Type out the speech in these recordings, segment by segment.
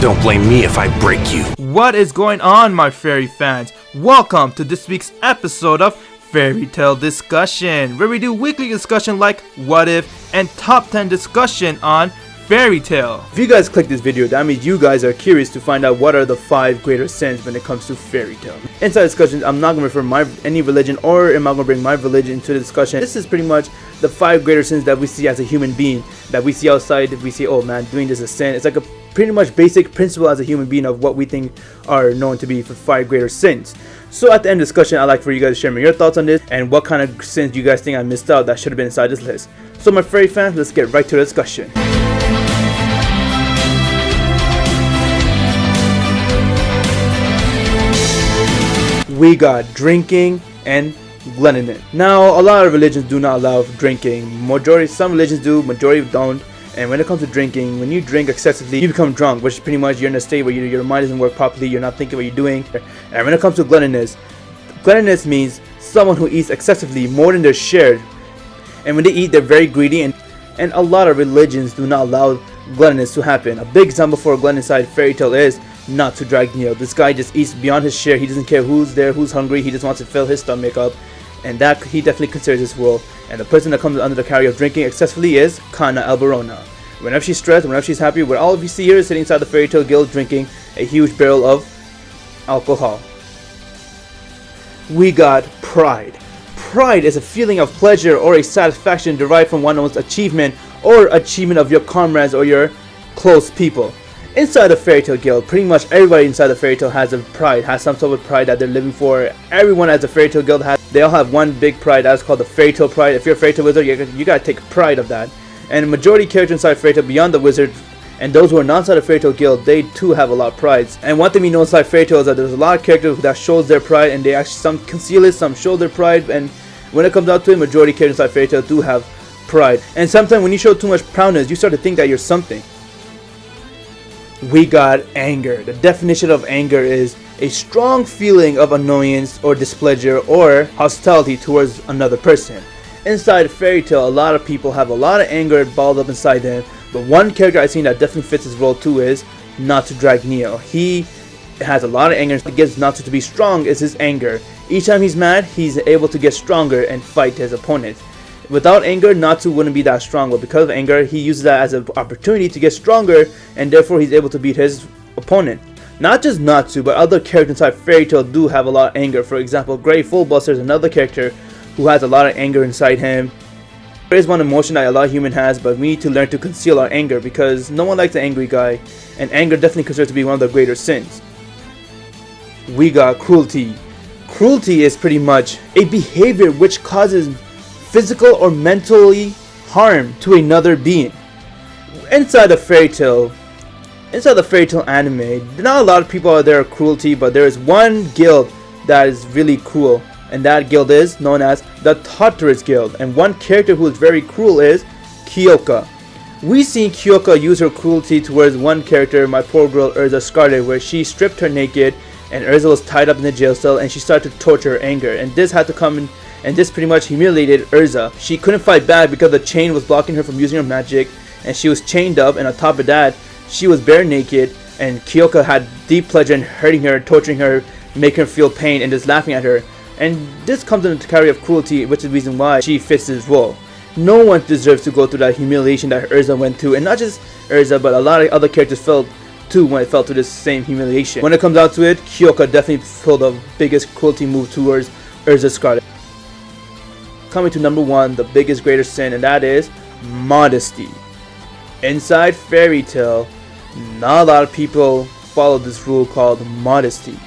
Don't blame me if I break you. What is going on, my fairy fans? Welcome to this week's episode of Fairy Tale Discussion, where we do weekly discussion like What If and Top 10 discussion on Fairy Tale. If you guys click this video, that means you guys are curious to find out what are the 5 greater sins when it comes to fairy tale. Inside discussions, I'm not going to refer any religion, or am I going to bring my religion into the discussion. This is pretty much the 5 greater sins that we see as a human being, that we see outside. We see, oh man, doing this is a sin. It's like a pretty much basic principle as a human being of what we think are known to be for 5 greater sins. So at the end of the discussion, I'd like for you guys to share me your thoughts on this and what kind of sins you guys think I missed out that should have been inside this list. So my fairy fans, let's get right to the discussion. We got drinking and gluttonous. Now, a lot of religions do not allow drinking. Some religions do, majority don't. And when it comes to drinking, when you drink excessively, you become drunk, which is pretty much you're in a state where your mind doesn't work properly, you're not thinking what you're doing. And when it comes to gluttonous means someone who eats excessively, more than their share. And when they eat, they're very greedy, and a lot of religions do not allow gluttonous to happen. A big example for a glutton inside fairy tale is not to drag Neil. This guy just eats beyond his share. He doesn't care who's there, who's hungry. He just wants to fill his stomach up, and that he definitely considers this rule. And the person that comes under the category of drinking excessively is Kana Alberona. Whenever she's stressed, whenever she's happy, what all of you see here is sitting inside the fairy tale guild drinking a huge barrel of alcohol. We got pride. Pride is a feeling of pleasure or a satisfaction derived from one's achievement or achievement of your comrades or your close people. Inside the fairy tale guild, pretty much everybody inside the fairy tale has some sort of pride that they're living for. Everyone as a fairy tale guild they all have one big pride that's called the fairy tale pride. If you're a fairy tale wizard, you gotta take pride of that. And the majority characters inside fairy tale beyond the wizard and those who are not inside the fairy tale guild, they too have a lot of prides. And one thing we know inside fairy tale is that there's a lot of characters that shows their pride, and they actually, some conceal it, some show their pride, and when it comes out to it, majority characters inside fairy tale do have pride. And sometimes when you show too much proudness, you start to think that you're something. We got anger. The definition of anger is a strong feeling of annoyance or displeasure or hostility towards another person. Inside fairy tale, a lot of people have a lot of anger balled up inside them, but one character I've seen that definitely fits his role too is not to drag Neo. He has a lot of anger. What gets Natsu to be strong is his anger. Each time he's mad, he's able to get stronger and fight his opponent. Without anger, Natsu wouldn't be that strong, but because of anger, he uses that as an opportunity to get stronger, and therefore he's able to beat his opponent. Not just Natsu, but other characters inside fairy tale do have a lot of anger. For example, Grey Fullbuster is another character who has a lot of anger inside him. There is one emotion that a lot of human has, but we need to learn to conceal our anger because no one likes an angry guy, and anger definitely considered to be one of the greater sins. We got cruelty. Cruelty is pretty much a behavior which causes physical or mentally harm to another being. Inside the fairy tale anime, not a lot of people out there are cruelty, but there is one guild that is really cruel, and that guild is known as the Tartarus Guild. And one character who is very cruel is Kyoka. We seen Kyoka use her cruelty towards one character, my poor girl Urza Scarlet, where she stripped her naked and Urza was tied up in the jail cell and she started to torture her anger. And this had to come in, and this pretty much humiliated Urza. She couldn't fight back because the chain was blocking her from using her magic, and she was chained up, and on top of that, she was bare naked, and Kyoka had deep pleasure in hurting her, torturing her, making her feel pain, and just laughing at her. And this comes into the category of cruelty, which is the reason why she fits this role. No one deserves to go through that humiliation that Urza went through, and not just Urza, but a lot of other characters felt too when it fell to this same humiliation. When it comes down to it, Kyoka definitely pulled the biggest cruelty move towards Urza Scarlet. Coming to number 1, the biggest greater sin, and that is modesty. Inside fairy tale, not a lot of people follow this rule called modesty.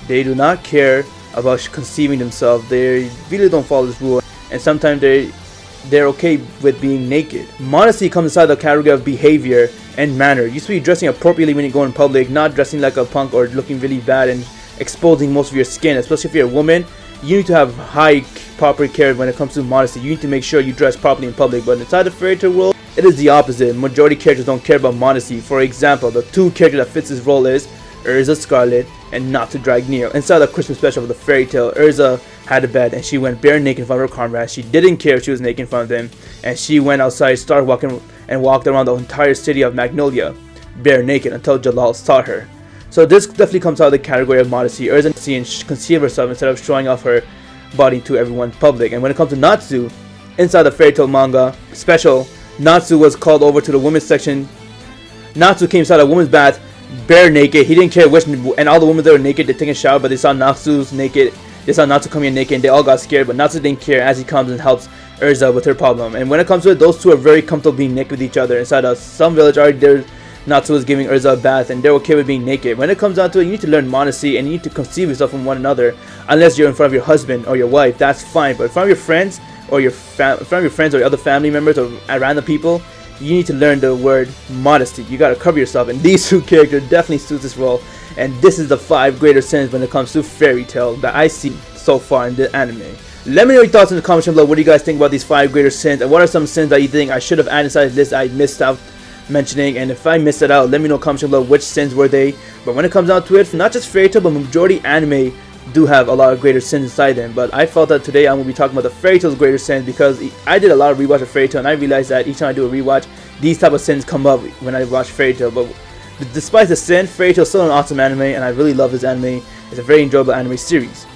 They do not care about conceiving themselves. They really don't follow this rule, and sometimes they're okay with being naked. Modesty comes inside the category of behavior and manner. You should be dressing appropriately when you go in public, not dressing like a punk or looking really bad and exposing most of your skin. Especially if you're a woman, you need to have high proper care when it comes to modesty. You need to make sure you dress properly in public. But inside the fairy tale world, it is the opposite. Majority characters don't care about modesty. For example, the 2 characters that fits this role is Urza Scarlet and Not to Drag Neo. Inside the Christmas special of the fairy tale, Urza had a bed and she went bare naked in front of her comrades. She didn't care if she was naked in front of them, and she went outside, started walking and walked around the entire city of Magnolia. bare naked until Jalal saw her. So this definitely comes out of the category of modesty. Erza seeing conceal herself instead of showing off her body to everyone in public. And when it comes to Natsu, inside the Fairy Tail manga special, Natsu was called over to the women's section. Natsu came inside a woman's bath, bare naked. He didn't care which, and all the women that were naked, they taking a shower, but they saw Natsu's naked. They saw Natsu coming in naked, and they all got scared. But Natsu didn't care as he comes and helps Erza with her problem. And when it comes to it, those two are very comfortable being naked with each other. Inside some village already there, Natsu was giving Erza a bath, and they're okay with being naked. When it comes down to it, you need to learn modesty, and you need to conceive yourself from one another. Unless you're in front of your husband or your wife, that's fine. But in front of your friends or in front of your friends or your other family members or random people, you need to learn the word modesty. You gotta cover yourself, and these two characters definitely suit this role. And this is the 5 greater sins when it comes to Fairy Tail that I see so far in the anime. Let me know your thoughts in the comments below. What do you guys think about these 5 greater sins, and what are some sins that you think I should have added inside this I missed out mentioning? And if I missed it out, let me know in the comments below which sins were they. But when it comes down to it, not just Fairy Tail, but majority anime do have a lot of greater sins inside them. But I felt that today I'm going to be talking about the Fairy Tail's greater sins, because I did a lot of rewatch of Fairy Tail, and I realized that each time I do a rewatch, these type of sins come up when I watch Fairy Tail. But despite the sin, Fairy Tail is still an awesome anime, and I really love this anime. It's a very enjoyable anime series.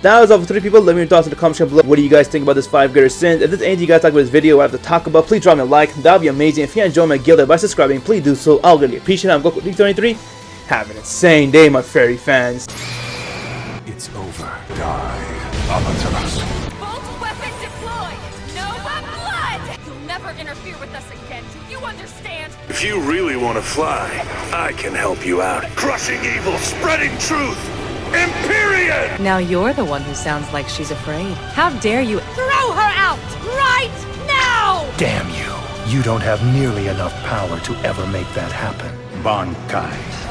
That was all for 3 people. Let me know your thoughts in the comments below. What do you guys think about this 5 greater sins? If there's anything you guys like about this video or have to talk about, please drop me a like. That would be amazing. If you enjoy my guild by subscribing, please do so. I'll really appreciate it. I'm Goku23. Have an insane day, my fairy fans. It's over. Die, Amaterasu. Bolt weapon deployed! No blood! You'll never interfere with us again, do you understand? If you really want to fly, I can help you out. Crushing evil, spreading truth. Empyrean! Now you're the one who sounds like she's afraid. How dare you? Throw her out! Right now! Damn you. You don't have nearly enough power to ever make that happen. Bankai.